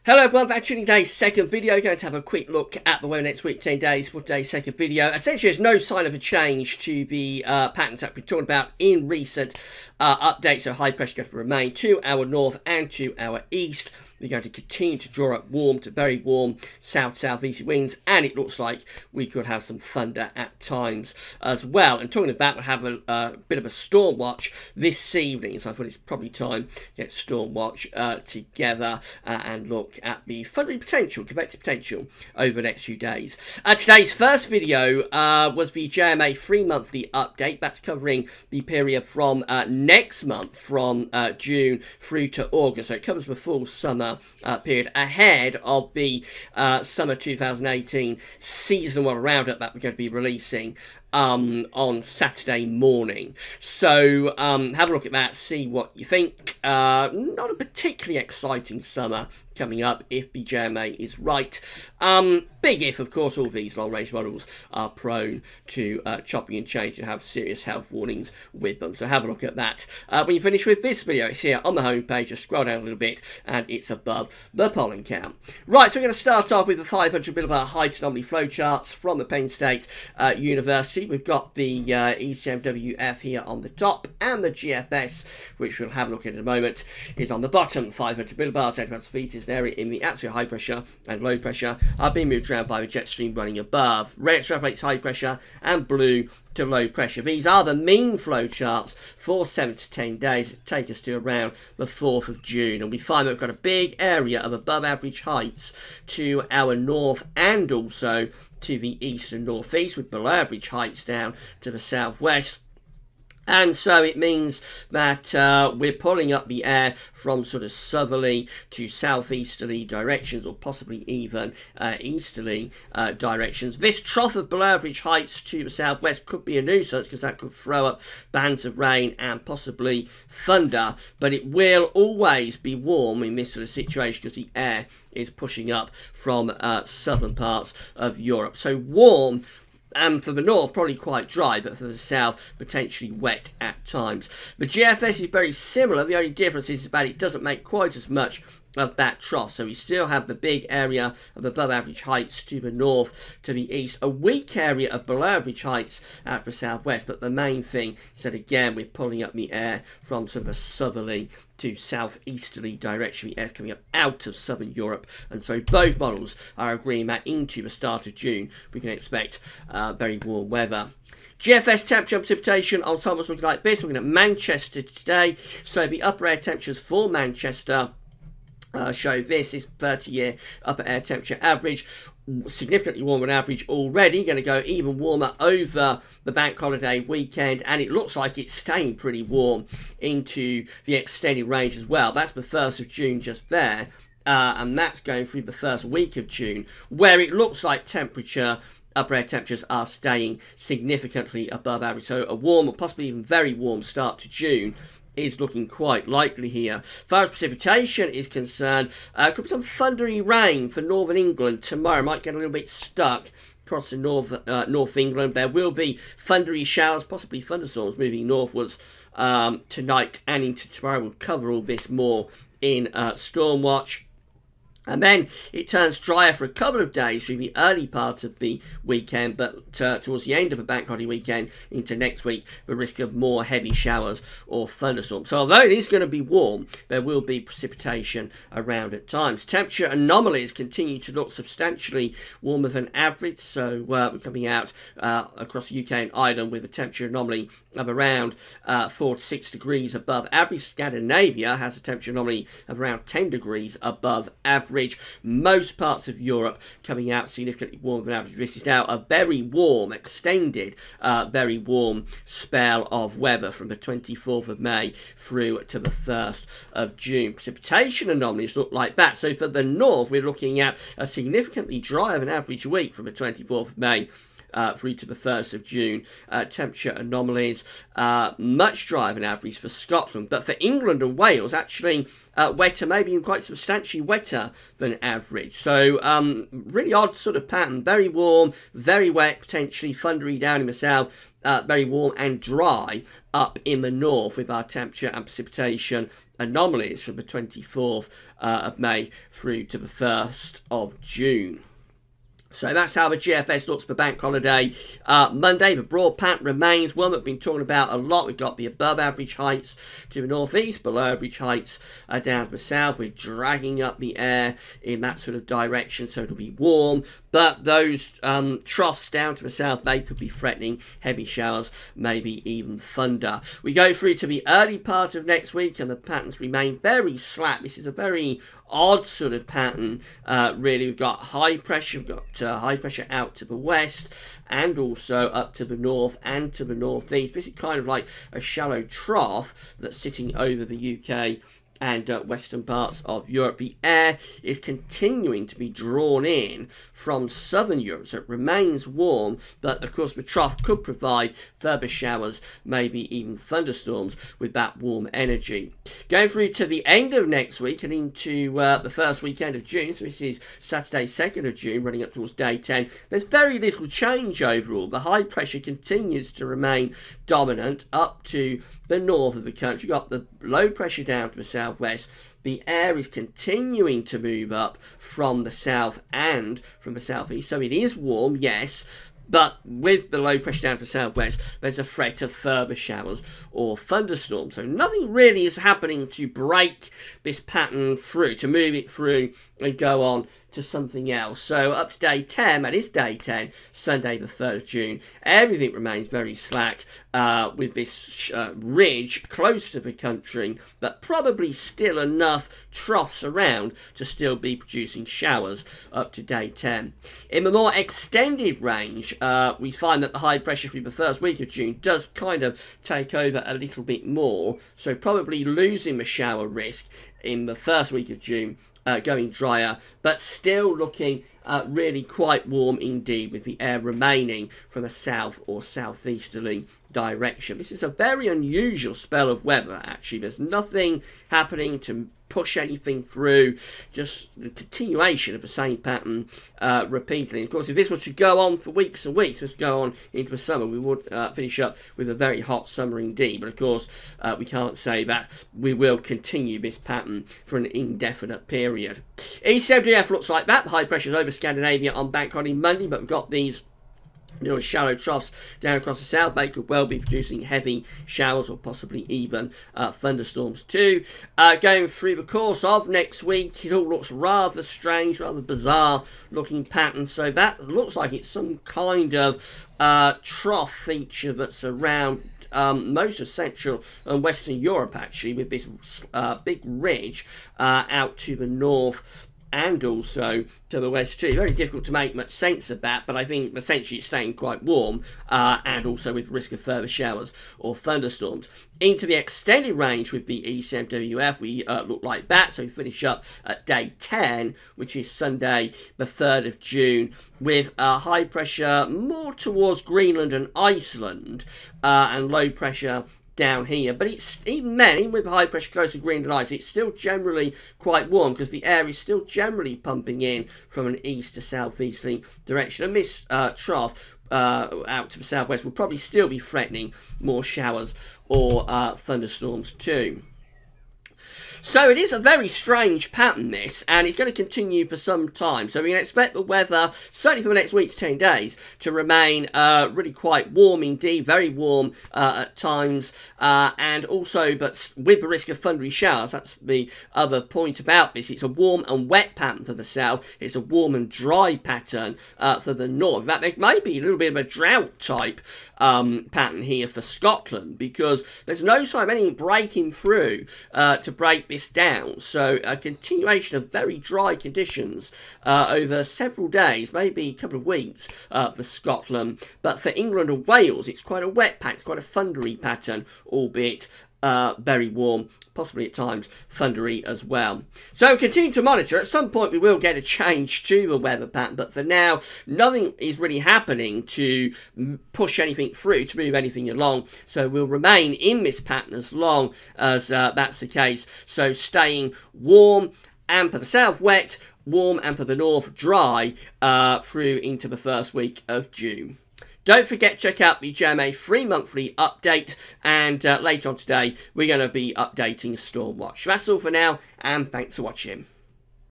Hello everyone, back to today's second video. Going to have a quick look at the weather next week, 10 days for today's second video. Essentially, there's no sign of a change to the patterns that we've been talking about in recent updates. So high pressure going to remain to our north and to our east. We're going to continue to draw up warm to very warm south-southeast winds, and it looks like we could have some thunder at times as well. And talking about, we'll have a bit of a storm watch this evening, so I thought it's probably time to get storm watch together and look at the thundering potential, convective potential over the next few days. Today's first video was the JMA 3-monthly update. That's covering the period from next month, from June through to August. So it covers the full summer period ahead of the summer 2018 seasonal roundup that we're going to be releasing on Saturday morning. So have a look at that, see what you think. Not a particularly exciting summer coming up if the JMA is right. Big if, of course, all these long-range models are prone to chopping and change and have serious health warnings with them. So have a look at that. When you finish with this video, it's here on the homepage. Just scroll down a little bit and it's above the pollen count. Right, so we're going to start off with the 500 millibar height anomaly flowcharts from the Penn State University. We've got the ECMWF here on the top, and the GFS, which we'll have a look at in a moment, is on the bottom. 500 millibars, centimeters of feet is an area in the absolute high pressure and low pressure are being moved around by the jet stream running above. Red extrapolates high pressure and blue to low pressure. These are the mean flow charts for 7 to 10 days. It take us to around the 4th of June, and we find that we've got a big area of above average heights to our north and also to the east and northeast, with below average heights down to the southwest. And so it means that we're pulling up the air from sort of southerly to southeasterly directions, or possibly even easterly directions. This trough of below average heights to the southwest could be a nuisance, because that could throw up bands of rain and possibly thunder, but it will always be warm in this sort of situation because the air is pushing up from southern parts of Europe. So warm, and for the north, probably quite dry, but for the south, potentially wet at times. The GFS is very similar. The only difference is that it doesn't make quite as much of that trough. So we still have the big area of above average heights to the north, to the east, a weak area of below average heights at the southwest. But the main thing is that, again, we're pulling up the air from sort of a southerly to southeasterly direction. The air's coming up out of southern Europe, and so both models are agreeing that into the start of June we can expect very warm weather. GFS temperature and precipitation on samples looking like this. We're looking at Manchester today. So the upper air temperatures for Manchester show this is 30-year upper air temperature average, significantly warmer than average already, going to go even warmer over the bank holiday weekend, and it looks like it's staying pretty warm into the extended range as well. That's the 1st of June just there, and that's going through the first week of June, where it looks like upper air temperatures are staying significantly above average. So a warm, or possibly even very warm start to June is looking quite likely here. As far as precipitation is concerned, could be some thundery rain for northern England tomorrow. Might get a little bit stuck across the North England. There will be thundery showers, possibly thunderstorms moving northwards tonight and into tomorrow. We'll cover all this more in Storm Watch. And then it turns drier for a couple of days through the early part of the weekend, but towards the end of the bank holiday weekend into next week, the risk of more heavy showers or thunderstorms. So although it is going to be warm, there will be precipitation around at times. Temperature anomalies continue to look substantially warmer than average. So we're coming out across the UK and Ireland with a temperature anomaly of around 4 to 6 degrees above average. Scandinavia has a temperature anomaly of around 10 degrees above average. Most parts of Europe coming out significantly warmer than average. This is now a very warm, extended, very warm spell of weather from the 24th of May through to the 1st of June. Precipitation anomalies look like that. So for the north, we're looking at a significantly drier than average week from the 24th of May through to the 1st of June. Temperature anomalies much drier than average for Scotland, but for England and Wales actually wetter, maybe even quite substantially wetter than average. So really odd sort of pattern. Very warm, very wet, potentially thundery down in the south, very warm and dry up in the north with our temperature and precipitation anomalies from the 24th of May through to the 1st of June. So that's how the GFS looks for bank holiday Monday. The broad pattern remains one that we've been talking about a lot. We've got the above average heights to the northeast, below average heights down to the south. We're dragging up the air in that sort of direction, so it'll be warm. But those troughs down to the south bay could be threatening heavy showers, maybe even thunder. We go through to the early part of next week, and the patterns remain very slack. This is a very odd sort of pattern, really. We've got high pressure, we've got high pressure out to the west and also up to the north and to the northeast. This is kind of like a shallow trough that's sitting over the UK and western parts of Europe. The air is continuing to be drawn in from southern Europe, so it remains warm, but of course the trough could provide further showers, maybe even thunderstorms with that warm energy. Going through to the end of next week and into the first weekend of June, so this is Saturday 2nd of June running up towards day 10, there's very little change overall. The high pressure continues to remain dominant up to the north of the country. You've got the low pressure down to the southwest. The air is continuing to move up from the south and from the southeast, so it is warm, yes, but with the low pressure down to the southwest, there's a threat of further showers or thunderstorms. So nothing really is happening to break this pattern through, to move it through and go on to something else. So up to day 10, that is day 10, Sunday the 3rd of June, everything remains very slack with this ridge close to the country, but probably still enough troughs around to still be producing showers up to day 10. In the more extended range, we find that the high pressure through the first week of June does kind of take over a little bit more, so probably losing the shower risk in the first week of June, going drier, but still looking really quite warm indeed, with the air remaining from a south or southeasterly direction. This is a very unusual spell of weather, actually. There's nothing happening to push anything through, just the continuation of the same pattern repeatedly. Of course, if this was to go on for weeks and weeks, this would go on into the summer, we would finish up with a very hot summer indeed. But of course, we can't say that. We will continue this pattern for an indefinite period. ECMWF looks like that. High pressure is over Scandinavia on bank holiday Monday, but we've got these shallow troughs down across the south bay could well be producing heavy showers or possibly even thunderstorms too. Going through the course of next week, it all looks rather strange, rather bizarre looking pattern. So that looks like it's some kind of trough feature that's around most of Central and Western Europe, actually, with this big ridge out to the north and also to the west too. Very difficult to make much sense of that, but I think essentially it's staying quite warm and also with risk of further showers or thunderstorms. Into the extended range with the ECMWF, we look like that. So we finish up at day 10, which is Sunday the 3rd of June, with high pressure more towards Greenland and Iceland and low pressure down here. But it's even with high pressure close to Greenland and ice, it's still generally quite warm because the air is still generally pumping in from an east to southeasterly direction. And this trough out to the southwest will probably still be threatening more showers or thunderstorms too. So it is a very strange pattern, this, and it's going to continue for some time. So we can expect the weather, certainly for the next week to 10 days, to remain really quite warm indeed, very warm at times, and also, but with the risk of thundery showers. That's the other point about this. It's a warm and wet pattern for the south. It's a warm and dry pattern for the north. In fact, there may be a little bit of a drought type pattern here for Scotland, because there's no sign of anything breaking through to break this down. So a continuation of very dry conditions over several days, maybe a couple of weeks for Scotland. But for England and Wales, it's quite a wet pattern, it's quite a thundery pattern, albeit very warm, possibly at times thundery as well. So continue to monitor. At some point we will get a change to the weather pattern, but for now nothing is really happening to push anything through, to move anything along. So we'll remain in this pattern as long as that's the case. So staying warm, and for the south wet, warm, and for the north dry through into the first week of June. Don't forget, check out the JMA free monthly update, and later on today, we're going to be updating Stormwatch. That's all for now, and thanks for watching.